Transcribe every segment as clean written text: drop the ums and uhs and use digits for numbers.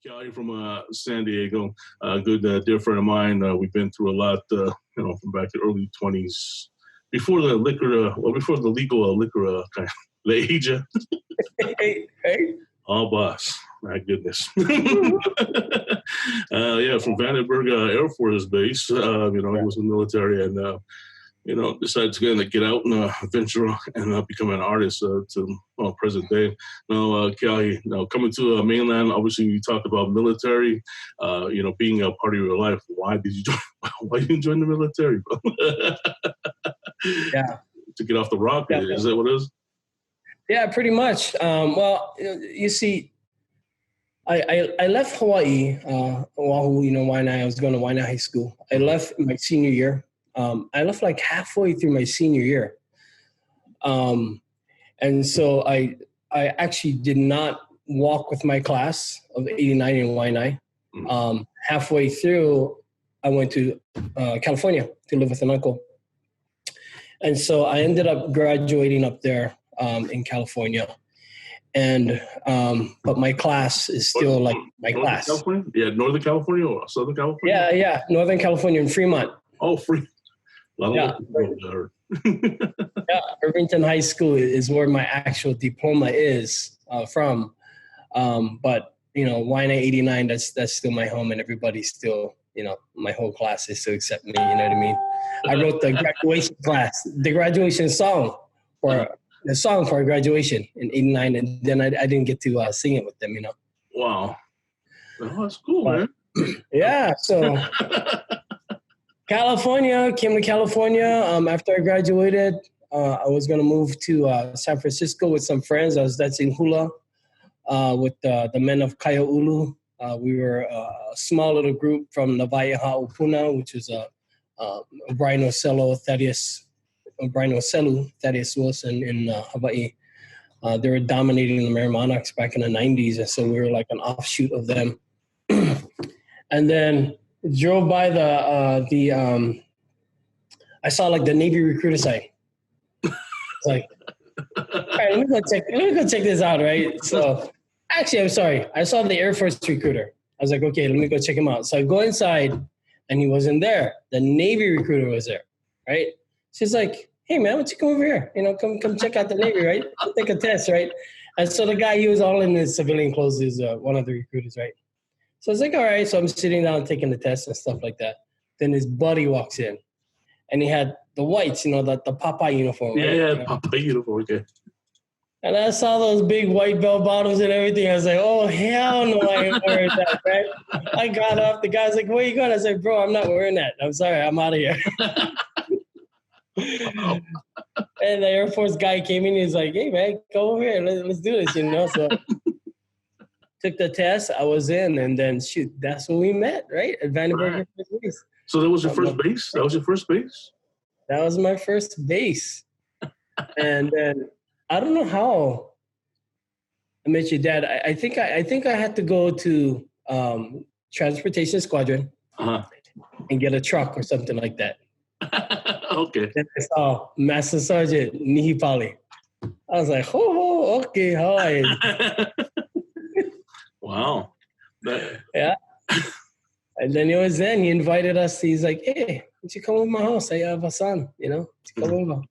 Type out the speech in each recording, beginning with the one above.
Keahi from San Diego, good dear friend of mine. We've been through a lot, from back in the early 20s, before the liquor, before the legal liquor kind of age. Hey. Oh, boss, my goodness. From Vandenberg Air Force Base. He was in the military and decided to get out and venture and become an artist to present day. Now, Keahi, coming to mainland, obviously you talked about military, being a part of your life. Why did you join? Why did you join the military, bro? Yeah. To get off the rock? Yeah. Is that what it is? Yeah, pretty much. Well, you see, I left Hawaii, Oahu, Waianae. I was going to Waianae High School. I left my senior year. I left like halfway through my senior year. And so I actually did not walk with my class of 89 in Waianae. Halfway through, I went to California to live with an uncle. And so I ended up graduating up there in California. And but my class is still like my Northern class. California? Yeah, Northern California or Southern California? Yeah, Northern California in Fremont. Oh, Fremont. Yeah. Irvington High School is where my actual diploma is from. But Waianae 89, that's still my home, and everybody's still, my whole class is still accept me. You know what I mean? I wrote the graduation the graduation song for graduation in 89, and then I didn't get to sing it with them. Wow, well, that's cool, man. Yeah, so. Came to California. After I graduated, I was going to move to San Francisco with some friends. I was dancing hula with the men of Kaia'ulu. We were a small little group from Navaia Ha'upuna, which is Brian Ocello, Thaddeus Wilson in Hawaii. They were dominating the Merry Monarchs back in the 90s, and so we were like an offshoot of them. And then drove by I saw like the Navy recruiter sign. It's like, all right, let me go check this out, right? So actually, I'm sorry. I saw the Air Force recruiter. I was like, okay, let me go check him out. So I go inside and he wasn't there. The Navy recruiter was there, right? She's like, hey man, why don't you come over here? Come check out the Navy, right? Take a test, right? And so the guy, he was all in his civilian clothes, is one of the recruiters, right? So I was like, all right. So I'm sitting down taking the test and stuff like that. Then his buddy walks in, and he had the whites, the Popeye uniform. Right? Yeah, Popeye uniform, okay. And I saw those big white bell bottoms and everything. I was like, oh, hell no, I ain't wearing that, right? I got up. The guy's like, where you going? I said, bro, I'm not wearing that. I'm sorry. I'm out of here. And the Air Force guy came in. He's like, hey, man, go over here. Let's do this, So took the test. I was in, and then shoot, that's when we met, right? At Vandenberg. Right. So that was your first base? That was your first base? That was my first base. And then I don't know how I met your dad. I think I had to go to Transportation Squadron and get a truck or something like that. Okay. Then I saw Master Sergeant Nihipali. I was like, oh, okay, how are you? Wow. Yeah. And then he was then. He invited us. He's like, hey, why don't you come over my house? I have a son, Come over.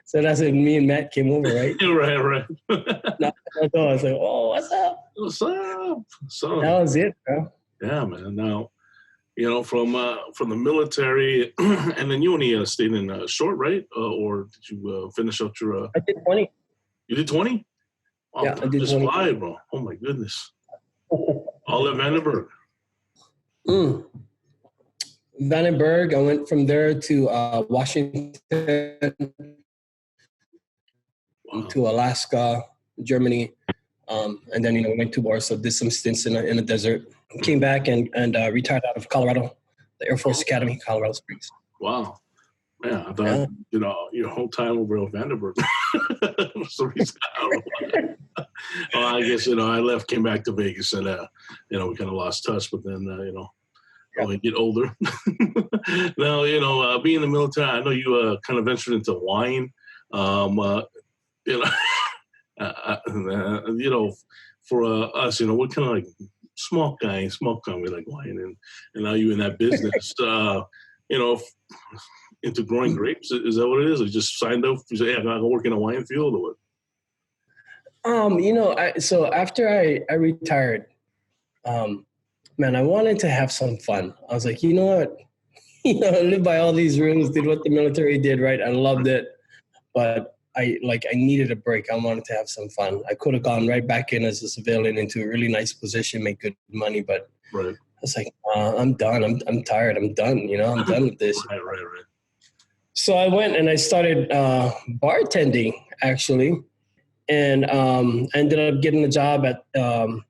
So that's when me and Matt came over, right? Right. I was like, oh, what's up? What's up? So that was it, bro. Yeah, man. Now, from the military, and then you only stayed in short, right? Or did you finish up your? I did 20. You did 20? Wow, yeah, I did 20. Fly, bro. Oh my goodness. All at Vandenberg. Vandenberg. I went from there to Washington, to Alaska, Germany, and then went to Warsaw. Did some stints in the desert. Came back and retired out of Colorado, the Air Force Academy, Colorado Springs. Wow. Man, I thought, your whole time over at Vandenberg. For some reason, I don't know why. Well, I guess, I left, came back to Vegas, and, we kind of lost touch. But then, when you get older. Now, being in the military, I know you kind of ventured into wine. For us, what kind of small guy, we like wine, and now you're in that business. You know, into growing grapes. Is that what it is? Or you just signed up? You say, "Hey, I gotta go work in a wine field," or what? So after I retired, man, I wanted to have some fun. I was like, you know what? I lived by all these rules, did what the military did, right? I loved it, but I needed a break. I wanted to have some fun. I could have gone right back in as a civilian into a really nice position, make good money, but Right. I was like, I'm done. I'm tired. I'm done. I'm done with this. Right. So I went and I started bartending actually, and I ended up getting a job at the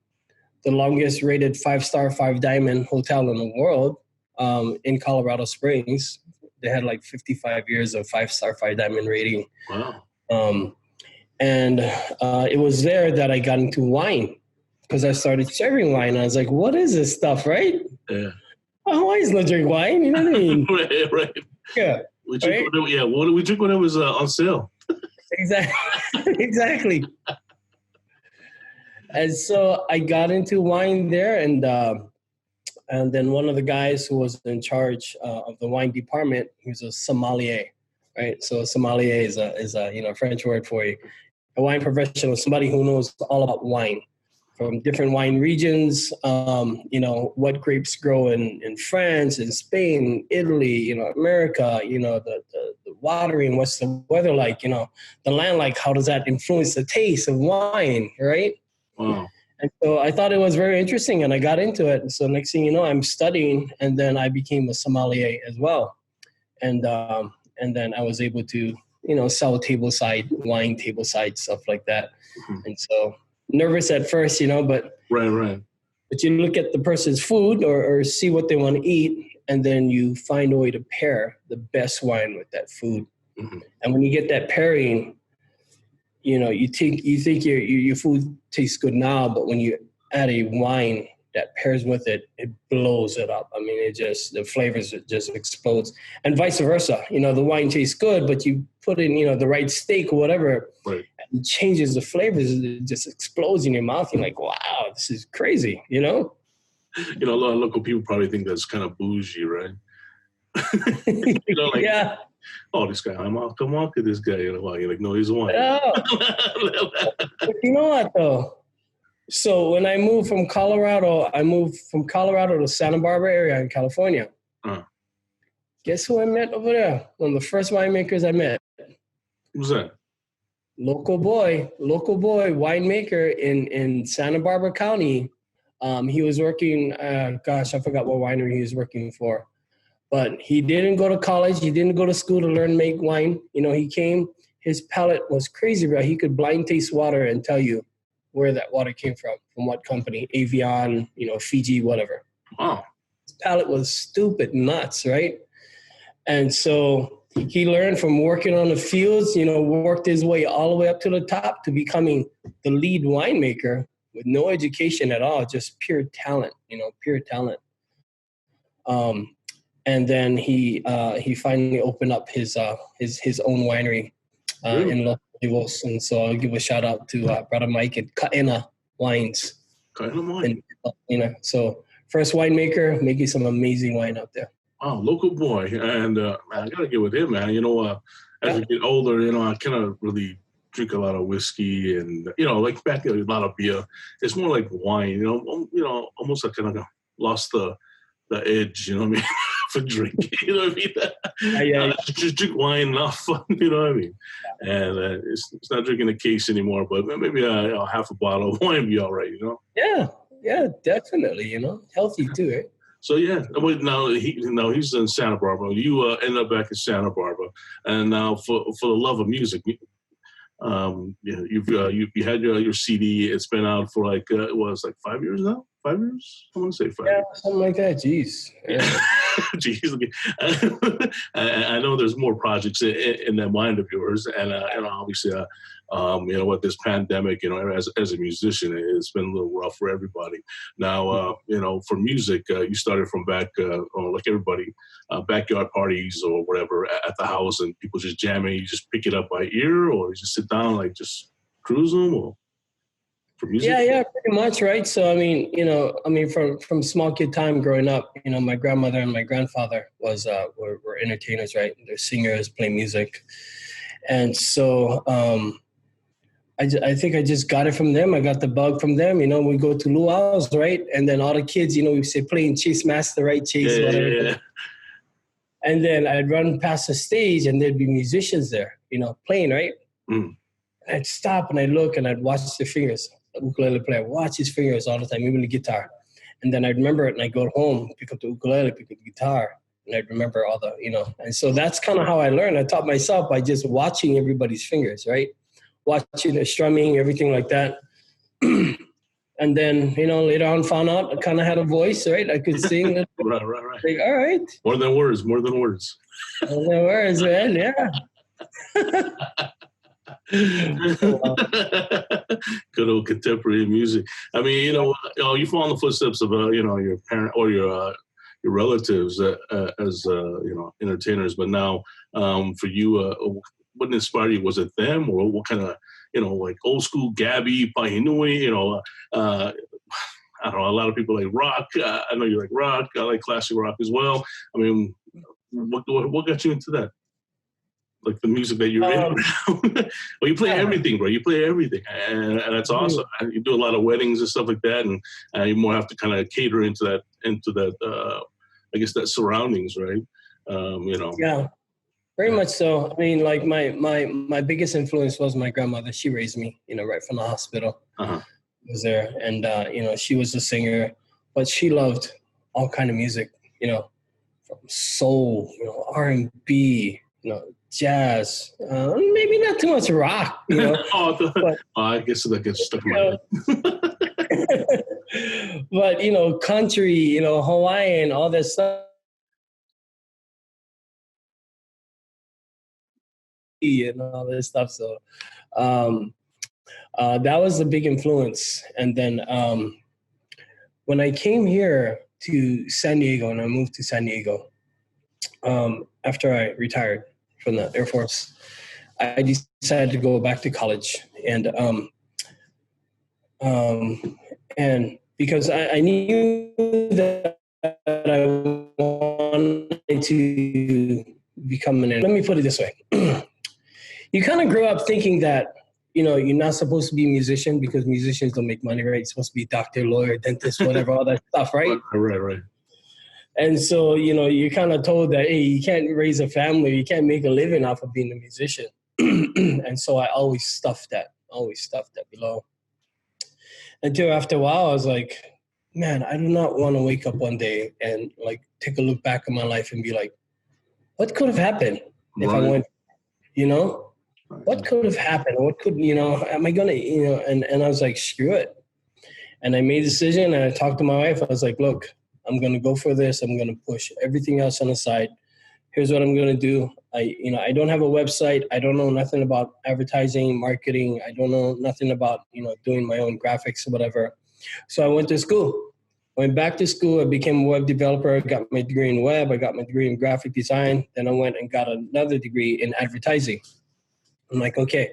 longest rated 5-star 5-diamond hotel in the world in Colorado Springs. They had like 55 years of 5-star 5-diamond rating. Wow. And it was there that I got into wine because I started serving wine. I was like, what is this stuff, right? Yeah. Hawaiians don't drink wine, you know what I mean? Right. Yeah. We drink what did we drink when it was on sale? Exactly. And so I got into wine there, and then one of the guys who was in charge of the wine department, he was a sommelier, right? So a sommelier is a French word for a wine professional, somebody who knows all about wine from different wine regions. What grapes grow in France, in Spain, Italy, America. The watering, what's the weather like? The land like. How does that influence the taste of wine, right? Wow. And so I thought it was very interesting, and I got into it. And so next thing you know, I'm studying, and then I became a sommelier as well. And then I was able to, sell tableside wine, tableside stuff like that. Mm-hmm. And so nervous at first, but right. But you look at the person's food or see what they want to eat, and then you find a way to pair the best wine with that food. Mm-hmm. And when you get that pairing, you think your food tastes good now, but when you add a wine that pairs with it, it blows it up. I mean, the flavors just explodes, and vice versa. The wine tastes good, but you put in, the right steak or whatever, right. It changes the flavors. It just explodes in your mouth. You're like, wow, this is crazy. A lot of local people probably think that's kind of bougie, right? Yeah. Oh, this guy, I'm out to market this guy. You're like, no, he's a wine. But you know what, though? So when I moved from Colorado, to Santa Barbara area in California. Guess who I met over there? One of the first winemakers I met. Who's that? Local boy, winemaker in Santa Barbara County. He was working, I forgot what winery he was working for. But he didn't go to college. He didn't go to school to learn to make wine. He came, his palate was crazy, bro. He could blind taste water and tell you where that water came from what company, Avion, Fiji, whatever. Wow. His palate was stupid nuts, right? And so he learned from working on the fields, worked his way all the way up to the top to becoming the lead winemaker with no education at all, just pure talent, pure talent. And then he finally opened up his own winery in Los Angeles. And so I'll give a shout out to brother Mike at Kaena Wines. Kaena Wine. And, so first winemaker, making some amazing wine out there. Wow, local boy. And man, I got to get with him, man. As we get older, I kind of really drink a lot of whiskey and, like back then, a lot of beer. It's more like wine, almost like kind of lost the edge, for drinking, just drink wine, not fun, And it's not drinking a case anymore, but maybe half a bottle of wine be all right, Yeah, definitely, healthy too, right? So now he's in Santa Barbara. You end up back in Santa Barbara, and now for the love of music, you had your CD. It's been out for like 5 years now. 5 years? I want to say 5 years. Something like that. Jeez. Yeah. Jeez. I know there's more projects in that mind of yours, and obviously, with this pandemic, as a musician, it's been a little rough for everybody. Now, for music, you started from back, like everybody, backyard parties or whatever at the house, and people just jamming. You just pick it up by ear, or you just sit down, like just cruise them, or. for music? Yeah, pretty much, right? So, I mean, from small kid time growing up, my grandmother and my grandfather were entertainers, right? They're singers, play music. And so I think I just got it from them. I got the bug from them. We go to luau's, right? And then all the kids, we say playing Chase Master, right? Chase, whatever. Yeah. And then I'd run past the stage and there'd be musicians there, playing, right? Mm. I'd stop and I'd look and I'd watch the fingers. The ukulele player, watch his fingers all the time, even the guitar. And then I'd remember it and I'd go home, pick up the ukulele, pick up the guitar, and I'd remember all the, And so that's kind of how I learned. I taught myself by just watching everybody's fingers, right? Watching the strumming, everything like that. And then, later on found out I kind of had a voice, right? I could sing. Right. Like, all right. More than words. More than words, man, yeah. Good old contemporary music. I mean, you fall in the footsteps of your parent or your relatives as entertainers. But now, for you, what inspired you? Was it them, or what kind of like old school Gabby, Pahinui? I don't know. A lot of people like rock. I know you like rock. I like classic rock as well. I mean, what got you into that? Like the music that you're in now. Well, you play everything, bro. You play everything, and that's awesome. You do a lot of weddings and stuff like that, and you more have to kind of cater into that. I guess that surroundings, right? Yeah, very much so. I mean, like my biggest influence was my grandmother. She raised me, right from the hospital. Uh-huh. Was there, and she was a singer, but she loved all kind of music, from soul, R&B, jazz, maybe not too much rock, but, I guess that gets stuck in my head. But country, Hawaiian, all that stuff, and all this stuff. So that was a big influence. And then when I came here to San Diego, and I moved to San Diego after I retired from the Air Force, I decided to go back to college. And because I knew that I wanted to become let me put it this way. You kind of grow up thinking that, you're not supposed to be a musician because musicians don't make money, right? You're supposed to be doctor, lawyer, dentist, whatever, all that stuff, right? Right. And so, you're kind of told that, hey, you can't raise a family, you can't make a living off of being a musician. And so I always stuffed that below. Until after a while, I was like, man, I do not want to wake up one day and like take a look back at my life and be like, what could have happened if I went, what could have happened? What could, am I going to, and I was like, screw it. And I made a decision and I talked to my wife. I was like, look, I'm going to go for this. I'm going to push everything else on the side. Here's what I'm going to do. I don't have a website. I don't know nothing about advertising, marketing. I don't know nothing about, doing my own graphics or whatever. So I went to school. Went back to school. I became a web developer. Got my degree in web. I got my degree in graphic design. Then I went and got another degree in advertising. I'm like, okay,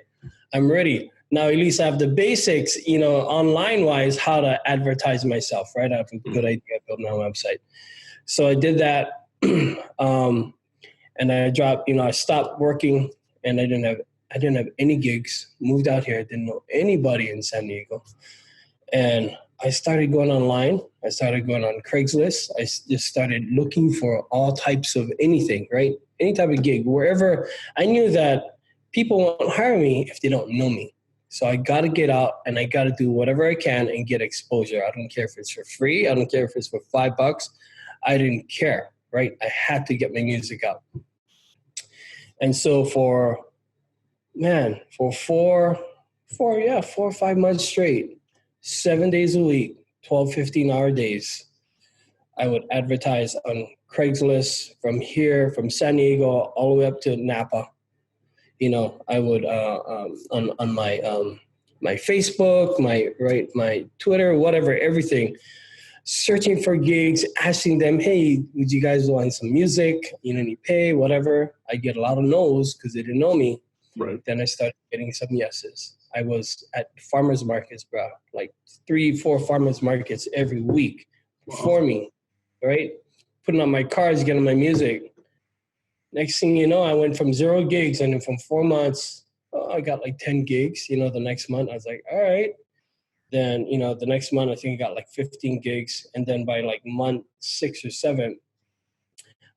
I'm ready. Now at least I have the basics, online-wise, how to advertise myself, right? I have a good idea. I built my website. So I did that. And I dropped, I stopped working and I didn't have any gigs. Moved out here. I didn't know anybody in San Diego. And I started going online. I started going on Craigslist. I just started looking for all types of anything, right? Any type of gig, wherever. I knew that people won't hire me if they don't know me. So I got to get out and I got to do whatever I can and get exposure. I don't care if it's for free. I don't care if it's for $5. I didn't care, right? I had to get my music out. And so for 4 or 5 months straight, 7 days a week, 12, 15-hour days, I would advertise on Craigslist from San Diego all the way up to Napa. I would on my Facebook, my Twitter, whatever, everything, searching for gigs, asking them, hey, would you guys want some music? Any pay, whatever. I get a lot of no's because they didn't know me. Right. Then I started getting some yeses. I was at farmers markets, bro, like 3-4 farmers markets every week performing, right? Putting on my cards, getting my music. Next thing you know, I went from 0 gigs, and then from 4 months, I got like 10 gigs. You know, the next month I was like, all right. Then, you know, the next month I think I got like 15 gigs. And then by like month 6 or 7,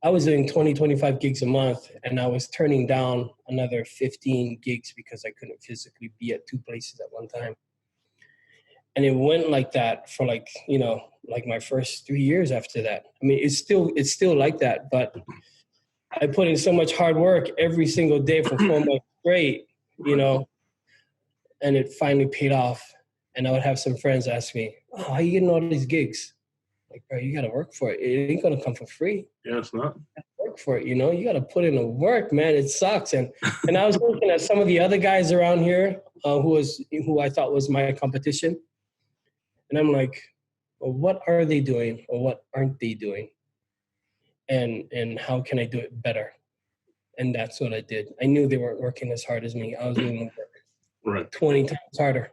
I was doing 20, 25 gigs a month, and I was turning down another 15 gigs because I couldn't physically be at 2 places at one time. And it went like that for like, you know, like my first 3 years after that. I mean, it's still like that, but I put in so much hard work every single day for 4 months straight, you know, and it finally paid off. And I would have some friends ask me, "Oh, how are you getting all these gigs?" Like, bro, you got to work for it. It ain't going to come for free. Yeah, it's not. Work for it, you know. You got to put in the work, man. It sucks. And I was looking at some of the other guys around here who I thought was my competition. And I'm like, well, what are they doing or what aren't they doing? And how can I do it better? And that's what I did. I knew they weren't working as hard as me. I was doing the work 20 times harder.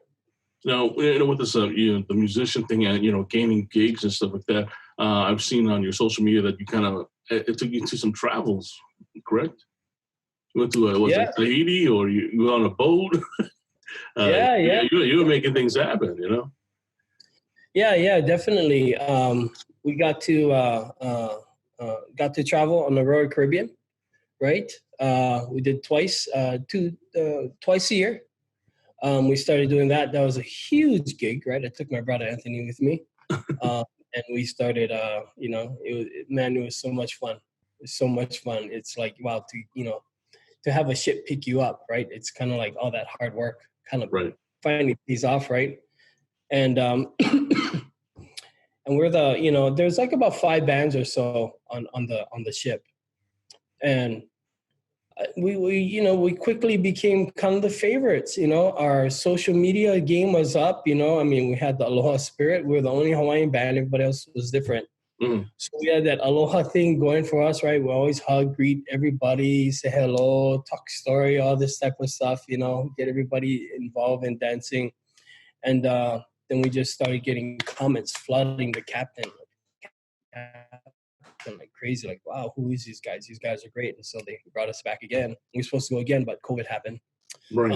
Now, you know, with this, you know, the musician thing and, you know, gaining gigs and stuff like that, I've seen on your social media that you kind of, it took you to some travels, correct? You went to, was it Tahiti, or you were on a boat? Yeah. You were making things happen, you know? Yeah, definitely. We got to travel on the Royal Caribbean, right? We did twice a year. We started doing that. That was a huge gig, right? I took my brother Anthony with me, and we started. You know, it was so much fun. It was so much fun. It's like, wow, to have a ship pick you up, right? It's kind of like all that hard work kind of finally pays off, right? And and we're there's like about 5 bands or so on the ship, and we quickly became kind of the favorites. You know, our social media game was up. You know, I mean, we had the Aloha Spirit. We were the only Hawaiian band. Everybody else was different. So we had that Aloha thing going for us, right? We always hug, greet everybody, say hello, talk story, all this type of stuff. You know, get everybody involved in dancing, and then we just started getting comments flooding the captain. Like crazy, like, wow, who is these guys? These guys are great. And so they brought us back again. We were supposed to go again, but COVID happened. Right.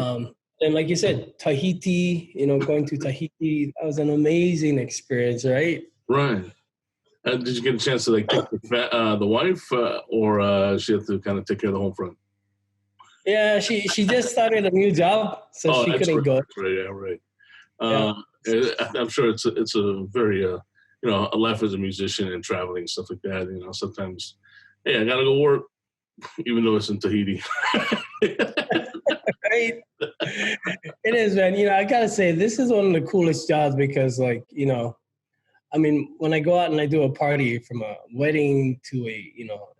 And like you said, Tahiti, you know, going to Tahiti, that was an amazing experience, right? Right. Did you get a chance to like take the wife, or she had to kind of take care of the home front? Yeah, she just started a new job, so she couldn't go. Right. I'm sure it's a very you know, a life as a musician and traveling and stuff like that. You know, sometimes, hey, I gotta go work, even though it's in Tahiti. Right? It is, man. You know, I gotta say, this is one of the coolest jobs because, like, you know, I mean, when I go out and I do a party, from a wedding to a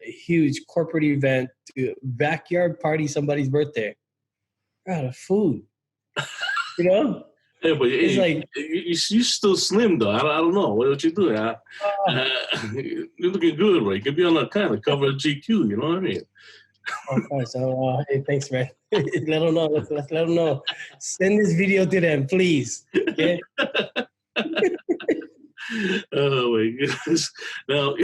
huge corporate event to a backyard party, somebody's birthday, we're out of food. You know? Yeah, but it's like you still slim though. I don't know what you doing. You're looking good, right? You could be on a kind of cover of GQ. You know what I mean? Okay, so hey, thanks, man. Let them know. Let's let them know. Send this video to them, please. Okay. Oh my goodness! Now,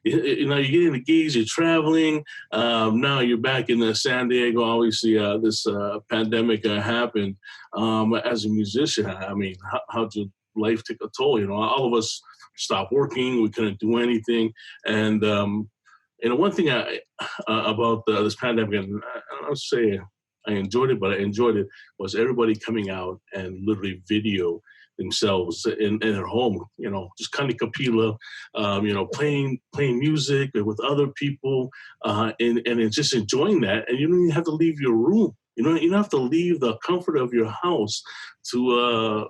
you know, you're getting engaged. You're traveling. Now you're back in San Diego. Obviously, this pandemic happened. As a musician, I mean, how'd your life take a toll? You know, all of us stopped working. We couldn't do anything. And you know, one thing about this pandemic, and I'll say I enjoyed it, but I enjoyed it was everybody coming out and literally video themselves in their home, you know, just kind of kapila, you know, playing music with other people, and just enjoying that. And you don't even have to leave your room. You know, you don't have to leave the comfort of your house to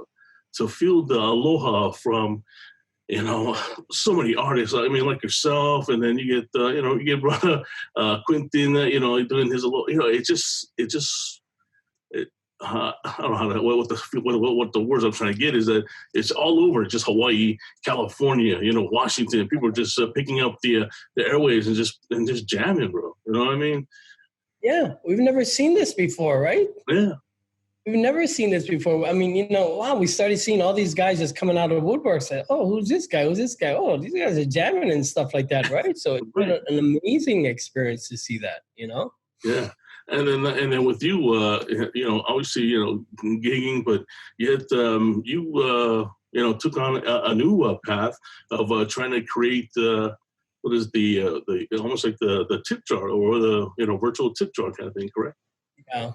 feel the aloha from, you know, so many artists. I mean, like yourself, and then you get, you know, you get brother Quentin, you know, doing his aloha. You know, it just. I don't know how to, what the words I'm trying to get is that it's all over, just Hawaii, California, you know, Washington. People are just picking up the airwaves and just jamming, bro. You know what I mean? Yeah, we've never seen this before, right? Yeah. we've never seen this before. I mean, wow, we started seeing all these guys just coming out of the woodwork. Said, oh, who's this guy? Who's this guy? Oh, these guys are jamming and stuff like that, right? So it's been an amazing experience to see that, Yeah. And then with you, obviously, gigging, but yet you took on a new path of trying to create what is the almost like the tip jar or the virtual tip jar kind of thing, correct? Yeah.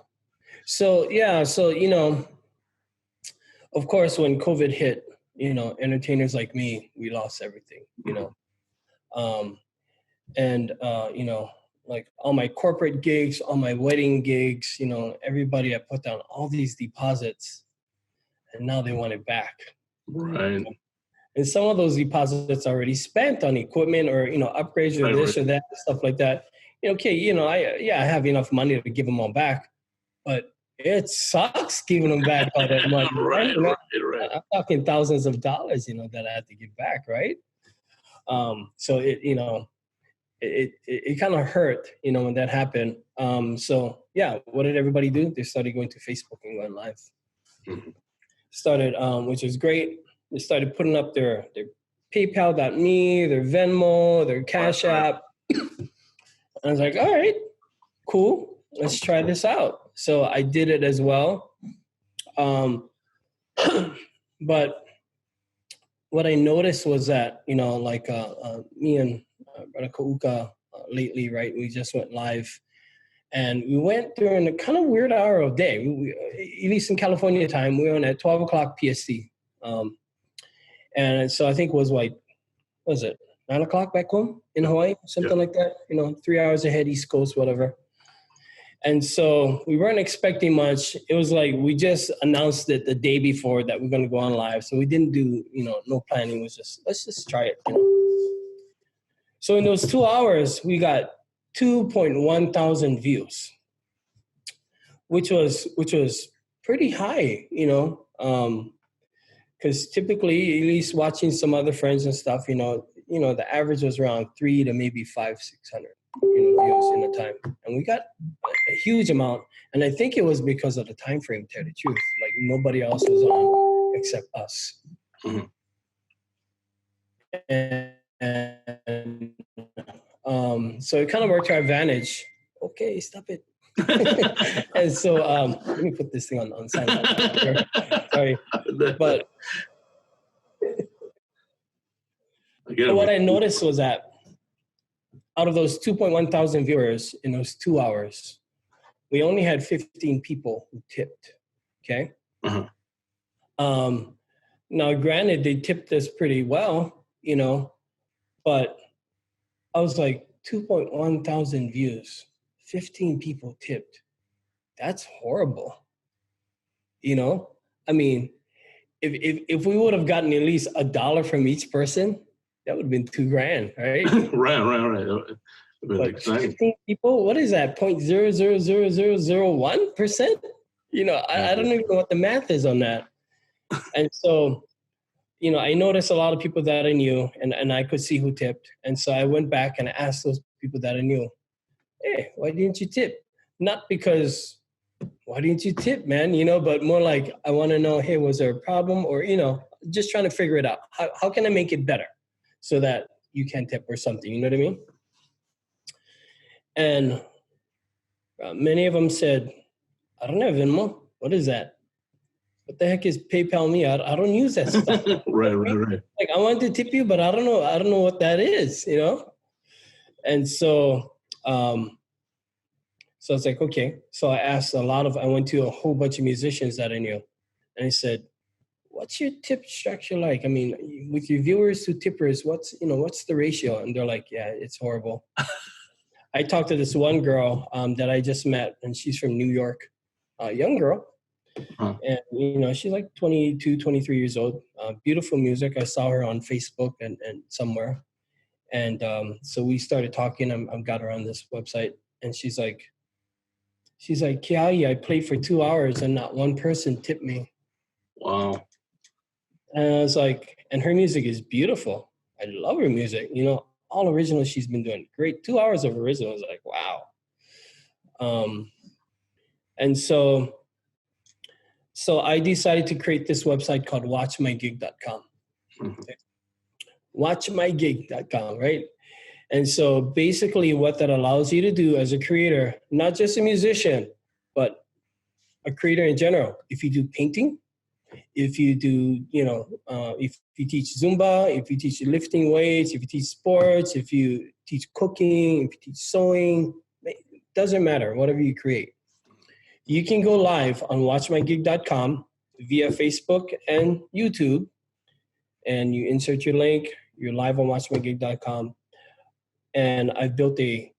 So of course, when COVID hit, entertainers like me, we lost everything, and like all my corporate gigs, all my wedding gigs, everybody, I put down all these deposits, and now they want it back. Right. And some of those deposits already spent on equipment or upgrades or this or that, stuff like that. Okay, I have enough money to give them all back, but it sucks giving them back all that money. Right. I'm talking thousands of dollars, that I had to give back, right? So it kind of hurt, when that happened. So yeah, what did everybody do? They started going to Facebook and going live. Mm-hmm. Started, which was great. They started putting up their PayPal.me, their Venmo, their Cash App. I was like, all right, cool. Let's try this out. So I did it as well. But what I noticed was that, me and Braddah Keahi lately, right? We just went live, and we went during a kind of weird hour of day. We, at least in California time, we were on at 12 o'clock PST. And so I think it was what was it, 9 o'clock back home in Hawaii, something like that, 3 hours ahead, East Coast, whatever. And so we weren't expecting much. It was like we just announced it the day before that we're going to go on live. So we didn't do, no planning. It was just, let's just try it. So in those 2 hours, we got 2.1 thousand views, which was pretty high, because typically, at least watching some other friends and stuff, the average was around 300 to maybe 500-600 views in a time, and we got a huge amount. And I think it was because of the time frame. To tell the truth, like nobody else was on except us. Mm-hmm. And so it kind of worked to our advantage. Okay, stop it. And so let me put this thing on silent. Sorry, but what I noticed was that out of those 2.1 thousand viewers in those 2 hours, we only had 15 people who tipped. Okay. Uh-huh. Now, granted, they tipped us pretty well, but I was like, 2.1 thousand views, 15 people tipped. That's horrible. I mean, if we would have gotten at least $1 from each person, that would have been $2,000, right? Right. But 15 people, what is that? 0.00001%? I don't even know what the math is on that. And so, I noticed a lot of people that I knew, and I could see who tipped. And so I went back and asked those people that I knew, hey, why didn't you tip? Not because, why didn't you tip, man? But more like, I want to know, hey, was there a problem? Or, just trying to figure it out. How can I make it better so that you can tip or something? You know what I mean? And many of them said, I don't have Venmo. What is that? What the heck is PayPal me? I don't use that stuff. Right. Like, I want to tip you, but I don't know what that is, And so, so I was like, okay. So I asked I went to a whole bunch of musicians that I knew, and I said, what's your tip structure like? I mean, with your viewers to tippers, what's the ratio? And they're like, yeah, it's horrible. I talked to this one girl that I just met, and she's from New York, a young girl. Huh. And, she's like 22, 23 years old. Beautiful music. I saw her on Facebook and somewhere. And so we started talking. I got her on this website. And she's like, Keahi, I played for 2 hours and not one person tipped me. Wow. And I was like, and her music is beautiful. I love her music. All original she's been doing. Great. 2 hours of original. I was like, wow. And so So I decided to create this website called watchmygig.com. Mhm. Watchmygig.com, right? And so basically what that allows you to do as a creator, not just a musician, but a creator in general. If you do painting, if you do, if you teach Zumba, if you teach lifting weights, if you teach sports, if you teach cooking, if you teach sewing, it doesn't matter, whatever you create. You can go live on watchmygig.com via Facebook and YouTube, and you insert your link, you're live on watchmygig.com. And I built a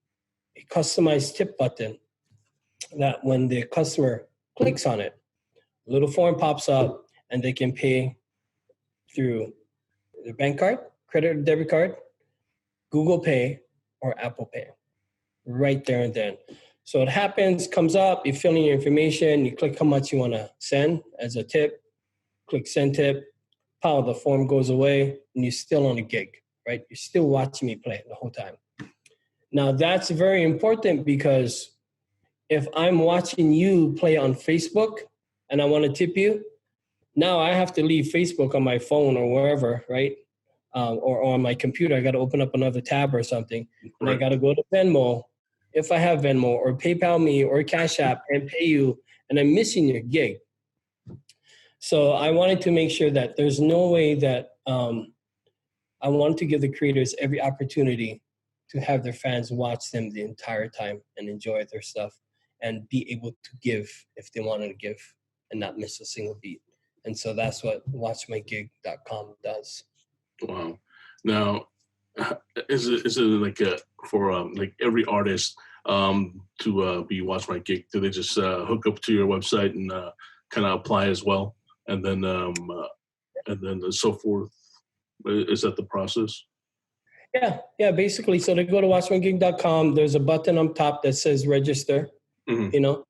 customized tip button that when the customer clicks on it, a little form pops up and they can pay through their bank card, credit or debit card, Google Pay, or Apple Pay right there and then. So it happens, comes up, you fill in your information, you click how much you want to send as a tip, click send tip, pow, the form goes away, and you're still on a gig, right? You're still watching me play the whole time. Now that's very important because if I'm watching you play on Facebook and I want to tip you, now I have to leave Facebook on my phone or wherever, right? Or on my computer. I got to open up another tab or something. And I got to go to Venmo, if I have Venmo, or PayPal me or Cash App and pay you, and I'm missing your gig. So I wanted to make sure that there's no way that I wanted to give the creators every opportunity to have their fans watch them the entire time and enjoy their stuff and be able to give if they wanted to give and not miss a single beat. And so that's what watchmygig.com does. Wow. Now, is it like for like every artist to be Watch My Gig? Do they just hook up to your website and kind of apply as well, and then so forth? Is that the process? Yeah, basically. So they go to watchmygig.com. There's a button on top that says register, and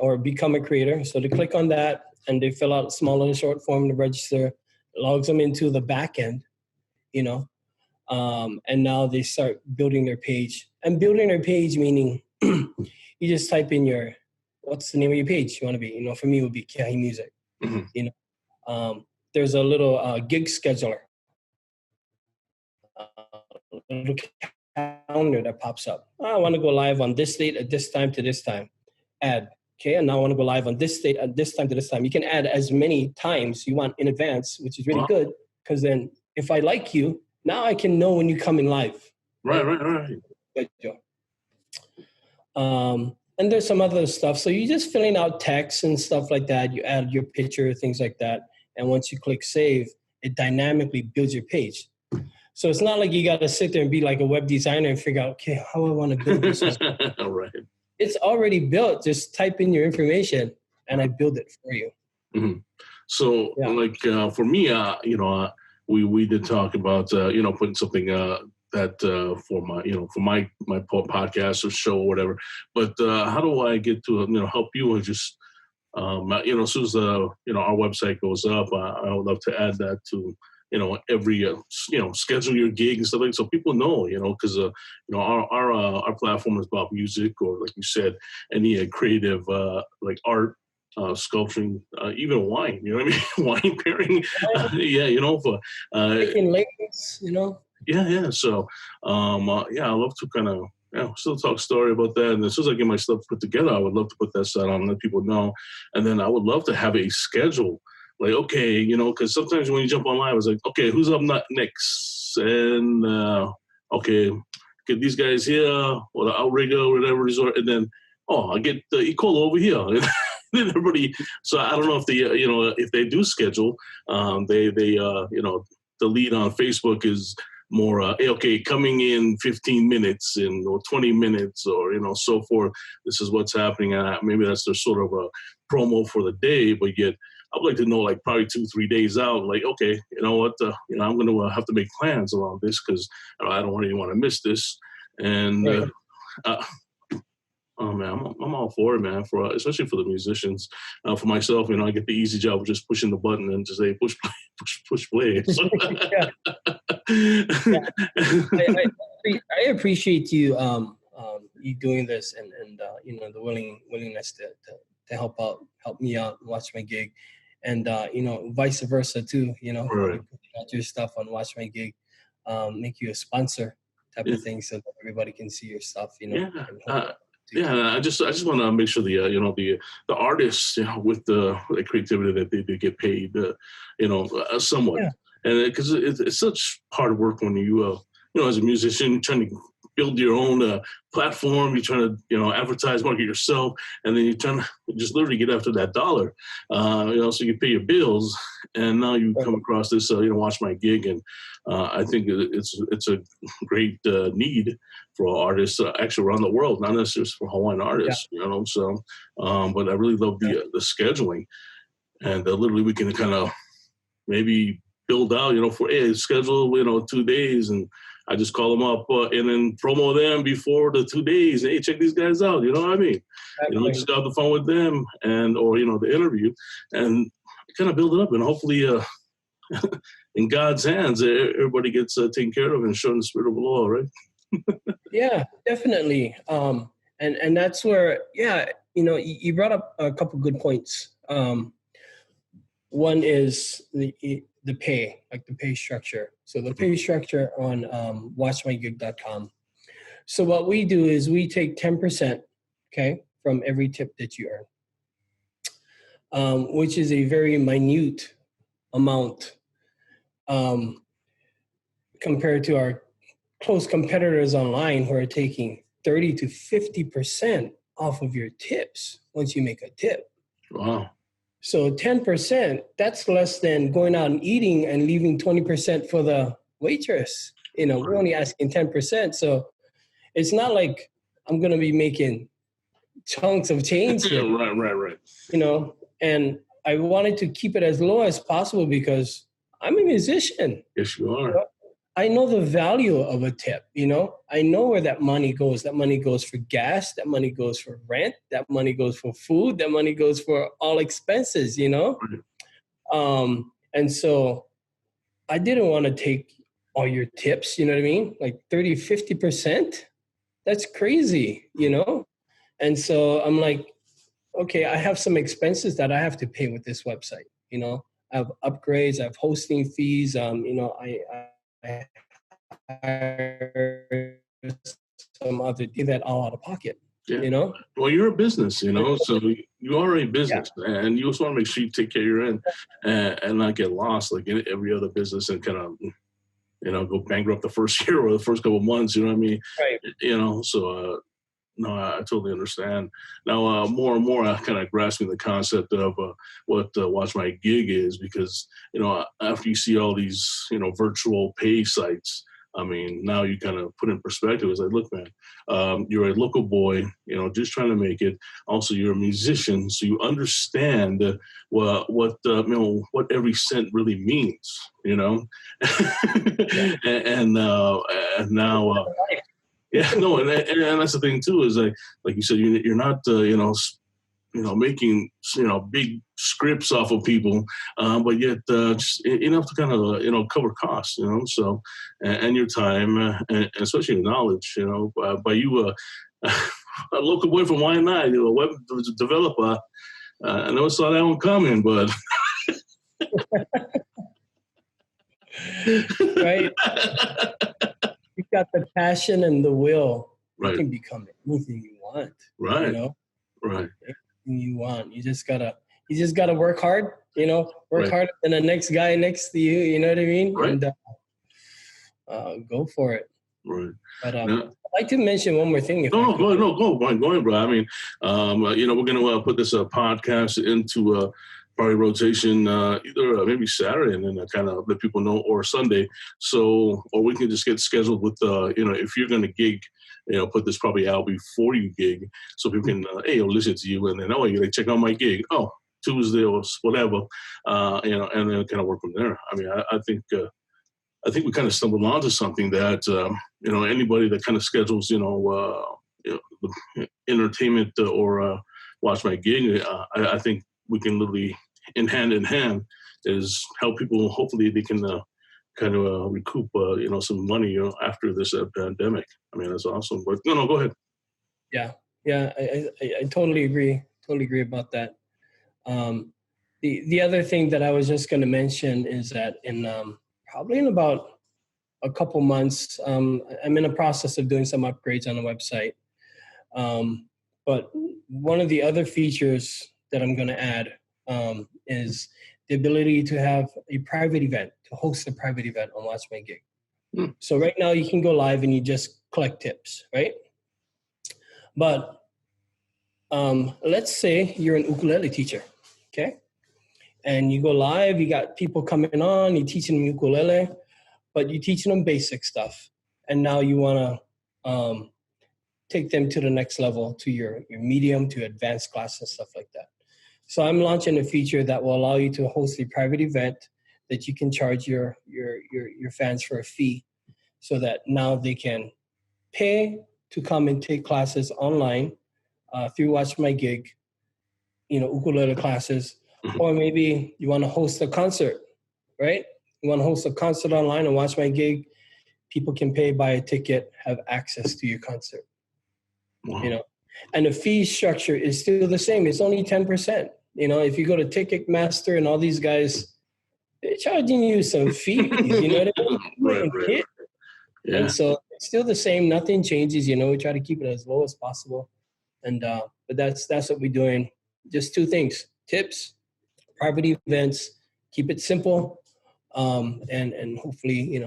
or become a creator. So they click on that and they fill out a small little short form to register, logs them into the back end, and now they start building their page. And building their page meaning you just type in what's the name of your page you want to be. For me, it would be Keahi Music. Mm-hmm. There's a little gig scheduler. Little calendar that pops up. I want to go live on this date at this time to this time. Add. Okay, and now I want to go live on this date at this time to this time. You can add as many times you want in advance, which is really good because then if I like you, now I can know when you're coming live. Right. And there's some other stuff. So you're just filling out text and stuff like that. You add your picture, things like that. And once you click save, it dynamically builds your page. So it's not like you got to sit there and be like a web designer and figure out, okay, how I want to build this. Right. It's already built. Just type in your information and I build it for you. Mm-hmm. So like for me, we did talk about, putting something that for my podcast or show or whatever. But how do I get to, help you and just, as soon as, our website goes up, I would love to add that to, every, schedule your gig and stuff like that, so people know, because, our platform is about music or like you said, any creative, like art, sculpturing, even wine, wine pairing. For, making labels, Yeah. So, I love to kind of, still talk story about that. And as soon as I get my stuff put together, I would love to put that side on and let people know. And then I would love to have a schedule. Like, okay, because sometimes when you jump online, it's like, okay, who's up next? And, okay, get these guys here, or the Outrigger, or whatever resort. And then, I get the Ecolo over here. And then everybody, so I don't know if if they do schedule, the lead on Facebook is more, okay, coming in 15 minutes or 20 minutes or, so forth. This is what's happening. And maybe that's their sort of a promo for the day, but yet I would like to know, like, probably 2-3 days out, like, okay, you know what, I'm going to have to make plans around this because I don't really want to miss this. And, oh man, I'm all for it, man. Especially for the musicians. For myself, I get the easy job of just pushing the button and just say push play. I appreciate you you doing this and the willingness to to help me out, watch my gig, and vice versa too. You Right. put out your stuff on Watch My Gig, make you a sponsor type Yeah. of thing, so that everybody can see your stuff. Yeah. And Yeah, I just want to make sure the artists, with the creativity that they get paid, somewhat, yeah, and because it's such hard work when as a musician trying to build your own platform, you're trying to advertise, market yourself, and then you're trying to just literally get after that dollar, so you pay your bills, and now you right. come across this, Watch My Gig, and I think it's a great need for artists actually around the world, not necessarily for Hawaiian Yeah, artists, So, but I really love yeah, the scheduling, and literally we can kind of maybe build out, for schedule, 2 days, and I just call them up and then promo them before the 2 days. Hey, check these guys out. You know what I mean? exactly. Just got off the phone with them or the interview, and kind of build it up, and hopefully, in God's hands, everybody gets taken care of and shown the spirit of the law, right? Yeah, definitely. And that's where, you brought up a couple good points. One is the pay, like the pay structure. So the pay structure on watchmygig.com. So what we do is we take 10%, okay, from every tip that you earn, which is a very minute amount um, compared to our close competitors online who are taking 30 to 50% off of your tips once you make a tip. Wow. So 10%, that's less than going out and eating and leaving 20% for the waitress. We're only asking 10%. So it's not like I'm going to be making chunks of change here, Right. and I wanted to keep it as low as possible because I'm a musician. Yes, you are. I know the value of a tip, I know where that money goes. That money goes for gas, that money goes for rent, that money goes for food, that money goes for all expenses, And so I didn't want to take all your tips, you know what I mean? Like 30, 50%. That's crazy, And so I'm like, okay, I have some expenses that I have to pay with this website, I have upgrades, I have hosting fees, I some other do that all out of pocket, Yeah. Well, you're a business, so you are a Yeah, business, and you just want to make sure you take care of your end and not get lost like in every other business and kind of, go bankrupt the first year or the first couple of months. You know what I mean? right. So no, I totally understand. Now, more and more, I kind of grasping the concept of what Watch My Gig is, because after you see all these virtual pay sites, I mean, now you kind of put in perspective. It's like, look, man, you're a local boy, just trying to make it. Also, you're a musician, so you understand what every cent really means, Yeah. and now. Yeah, no, and that's the thing too. Is like you said, you're not making big scripts off of people, but yet just enough to kind of cover costs. So and your time and especially your knowledge. By you, a local boy from Waianae, a web developer. I never saw that one coming, but Right. You've got the passion and the will. You Right. can become anything you want. Right. Right. Anything you want. You just gotta work hard. Work Right. harder than the next guy next to you. You know what I mean? Right. And go for it. Right. But Now, I'd like to mention one more thing. go ahead, bro. I mean, we're gonna put this podcast into probably rotation either maybe Saturday and then kind of let people know, or Sunday. So, or we can just get scheduled with if you're gonna gig, put this probably out before you gig, so people can listen to you and then you gotta check out my gig. Oh, Tuesday or whatever, and then kind of work from there. I mean, I think we kind of stumbled onto something that anybody that kind of schedules entertainment or Watch My Gig. I think we can literally in hand is help people. Hopefully, they can kind of recoup some money after this pandemic. I mean, that's awesome. But no, go ahead. Yeah, I totally agree. Totally agree about that. The other thing that I was just going to mention is that in probably in about a couple months, I'm in a process of doing some upgrades on the website. But one of the other features that I'm going to add is the ability to have a private event, to host a private event on Watch My Gig. So right now you can go live and you just collect tips, right? But let's say you're an ukulele teacher, okay? And you go live, you got people coming on, you're teaching them ukulele, but you're teaching them basic stuff. And now you want to take them to the next level, to your medium, to advanced class and stuff like that. So I'm launching a feature that will allow you to host a private event that you can charge your fans for a fee, so that now they can pay to come and take classes online through Watch My Gig, ukulele classes, or maybe you want to host a concert, right? You want to host a concert online and Watch My Gig. People can pay, buy a ticket, have access to your concert. Wow. And the fee structure is still the same. It's only 10%. If you go to Ticketmaster and all these guys, they're charging you some fees. You know what I mean? Right. Yeah. And so it's still the same. Nothing changes. We try to keep it as low as possible. And but that's what we're doing. Just two things: tips, private events. Keep it simple, and hopefully,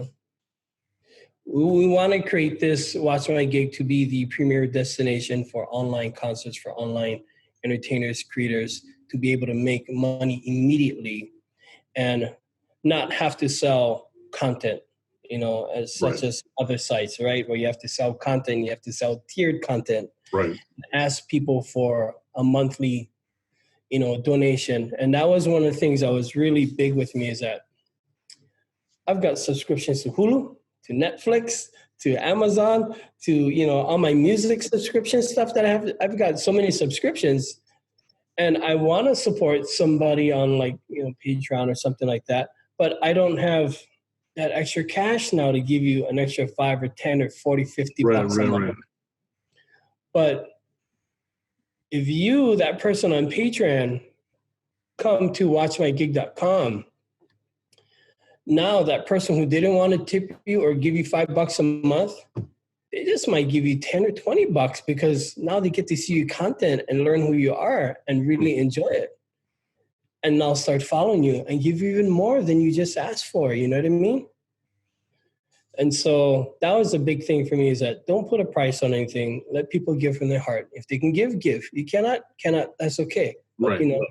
we want to create this Watch My Gig to be the premier destination for online concerts, for online entertainers, creators, to be able to make money immediately and not have to sell content, such as other sites, right? Where you have to sell content, you have to sell tiered content, right? Ask people for a monthly, donation. And that was one of the things that was really big with me, is that I've got subscriptions to Hulu, to Netflix, to Amazon, to, all my music subscription stuff that I have. I've got so many subscriptions, and I want to support somebody on Patreon or something like that, but I don't have that extra cash now to give you an extra 5 or 10 or 40, 50 bucks a month. Right. But if you, that person on Patreon, come to watchmygig.com, now that person who didn't want to tip you or give you $5 a month, they just might give you 10 or 20 bucks, because now they get to see your content and learn who you are and really enjoy it. And now start following you and give you even more than you just asked for. You know what I mean? And so that was a big thing for me, is that don't put a price on anything. Let people give from their heart. If they can give. You cannot, that's okay. But, right.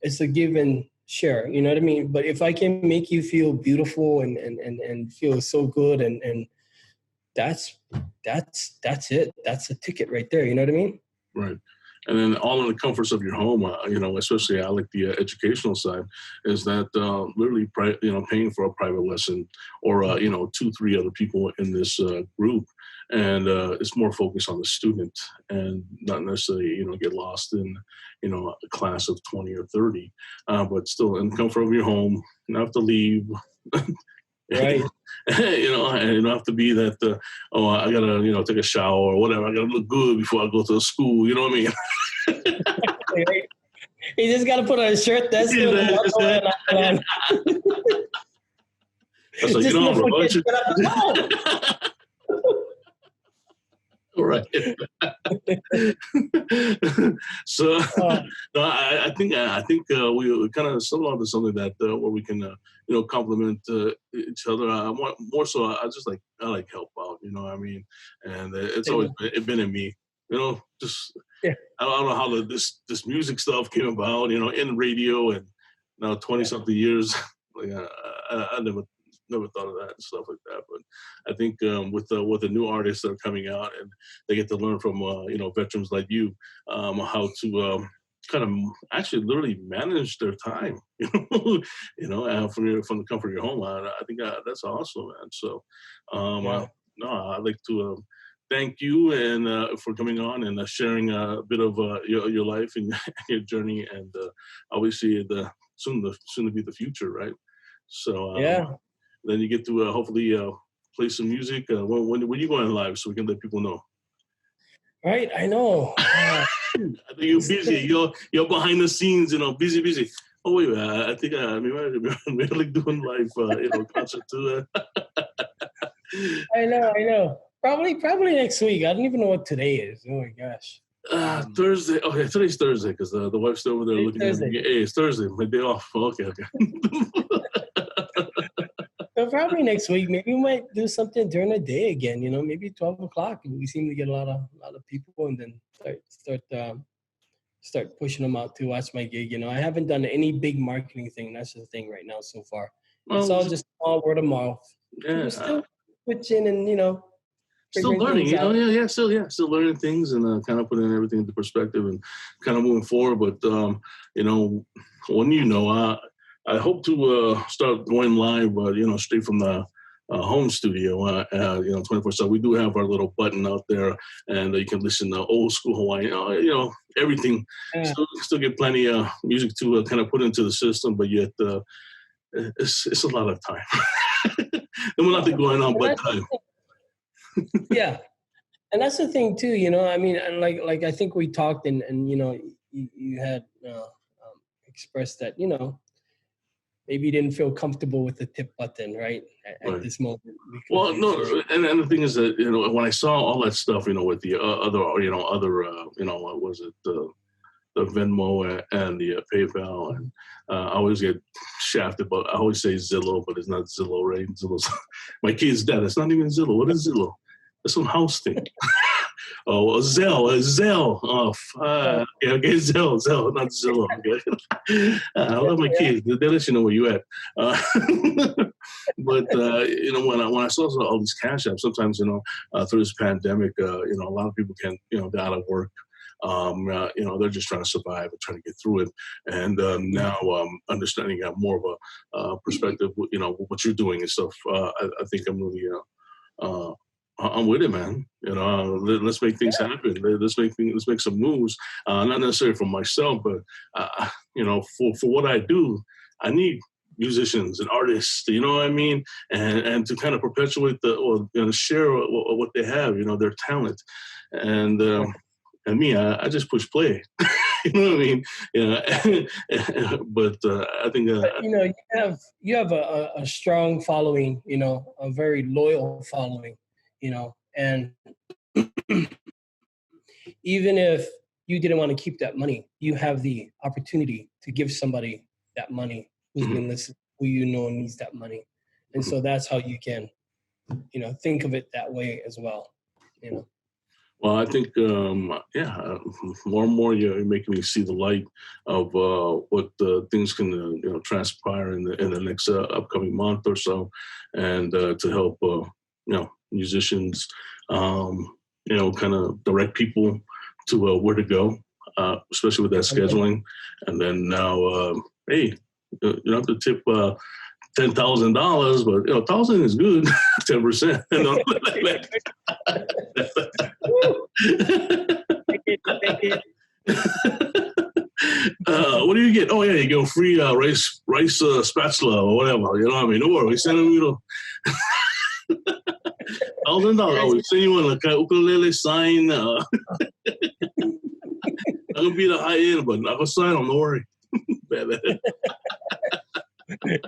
It's a give and share, you know what I mean? But if I can make you feel beautiful and feel so good, and that's it. That's a ticket right there. You know what I mean? Right. And then all in the comforts of your home, especially I like the educational side, is that literally, paying for a private lesson or, 2-3 other people in this group. And it's more focused on the student and not necessarily, get lost in, a class of 20 or 30, but still in the comfort of your home, you don't have to leave. Right. And you don't have to be that, I gotta, take a shower or whatever. I gotta look good before I go to school. You know what I mean? Right. You just gotta put on a shirt. That's Yeah, it. That's like, bro. Right. So, no, I think we kind of stumbled onto something that where we can compliment each other. More so, I like help out. You know what I mean? And it's always been in me. Just I don't know how this music stuff came about. In radio, and now 20-something years. I never thought of that and stuff like that. But I think with the new artists that are coming out, and they get to learn from veterans like you, how to kind of actually literally manage their time, from the comfort of your home. I think that's awesome, man. So I'd like to thank you and for coming on and sharing a bit of your life and your journey, and obviously the soon to be the future, right? So then you get to hopefully play some music. When you going live, so we can let people know. Right, I know. I think you're busy. You're behind the scenes, busy. Oh wait, I think I'm really doing live, concert too. I know. Probably next week. I don't even know what today is. Oh my gosh. Thursday. Okay, today's Thursday because the wife's over there looking at me. Hey, it's Thursday. My day off. Okay. So probably next week. Maybe we might do something during the day again. Maybe 12 o'clock. We seem to get a lot of people, and then start pushing them out to watch my gig. I haven't done any big marketing thing. That's the thing right now so far. It's all just all word of mouth. Yeah. We're still switching and still learning, still learning things and kind of putting everything into perspective and kind of moving forward. But when I hope to start going live, straight from the home studio, 24/7. We do have our little button out there, and you can listen to old school Hawaiian, everything. Yeah. Still get plenty of music to kind of put into the system, but yet it's a lot of time. There's nothing going on but time. Yeah, and that's the thing too. I mean, and like I think we talked, and you had expressed that maybe you didn't feel comfortable with the tip button, right? At this moment. Well, no, and the thing is that when I saw all that stuff, with the what was it, the Venmo and the PayPal, and I always get shafted, but I always say Zillow, but it's not Zillow, right? Zillow's my kid's dad. It's not even Zillow. What is Zillow? It's some house thing. Oh, Zelle. Oh, okay, Zelle, not Zillow. Okay. I love my kids. They let you know where you at. But when I saw all these cash apps, sometimes through this pandemic, a lot of people can't, they're out of work. They're just trying to survive and trying to get through it. And now understanding more of a perspective, what you're doing and stuff. I think I'm really, I'm with it, man. Let's make things happen. Let's make some moves. Not necessarily for myself, but for what I do, I need musicians and artists. You know what I mean? And to kind of perpetuate share what they have. Their talent. And me, I just push play. You know what I mean? But I think you have a strong following. A very loyal following. And even if you didn't want to keep that money, you have the opportunity to give somebody that money who's been listening, who needs that money. And so that's how you can, think of it that way as well. Well, I think, more and more you're making me see the light of what things can, transpire in the next upcoming month or so, and to help, musicians, kind of direct people to where to go, especially with that scheduling. And then now, hey, you don't have to tip $10,000, but 1,000 is good. 10%. What do you get? Oh yeah, you get free rice spatula or whatever. You know what I mean? Don't worry, we send them. $1,000. We send you on a ukulele sign. I'm gonna be the high end, but I can sign them. Don't worry.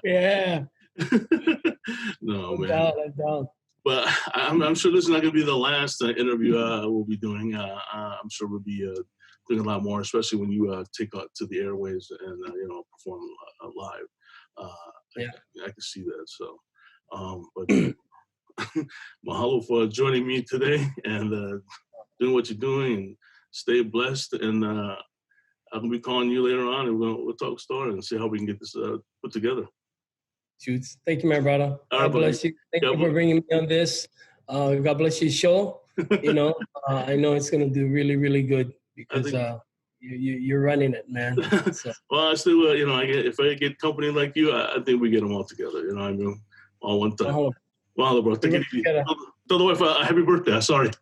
Yeah. No, man. I'm down. But I'm sure this is not going to be the last interview we'll be doing. I'm sure we'll be doing a lot more, especially when you take out to the airways and perform live. I can see that. So, but mahalo for joining me today and doing what you're doing. And stay blessed. And I'm gonna be calling you later on, and we'll talk story and see how we can get this put together. Shoots. Thank you, my brother. God bless you. Thank you for bringing me on this. God bless your show. I know it's gonna do really, really good because you're running it, man. So. Well, I still, if I get company like you, I think we get them all together. You know what I mean? All one time. Well, bro, take it easy. Tell the wife happy birthday. Sorry.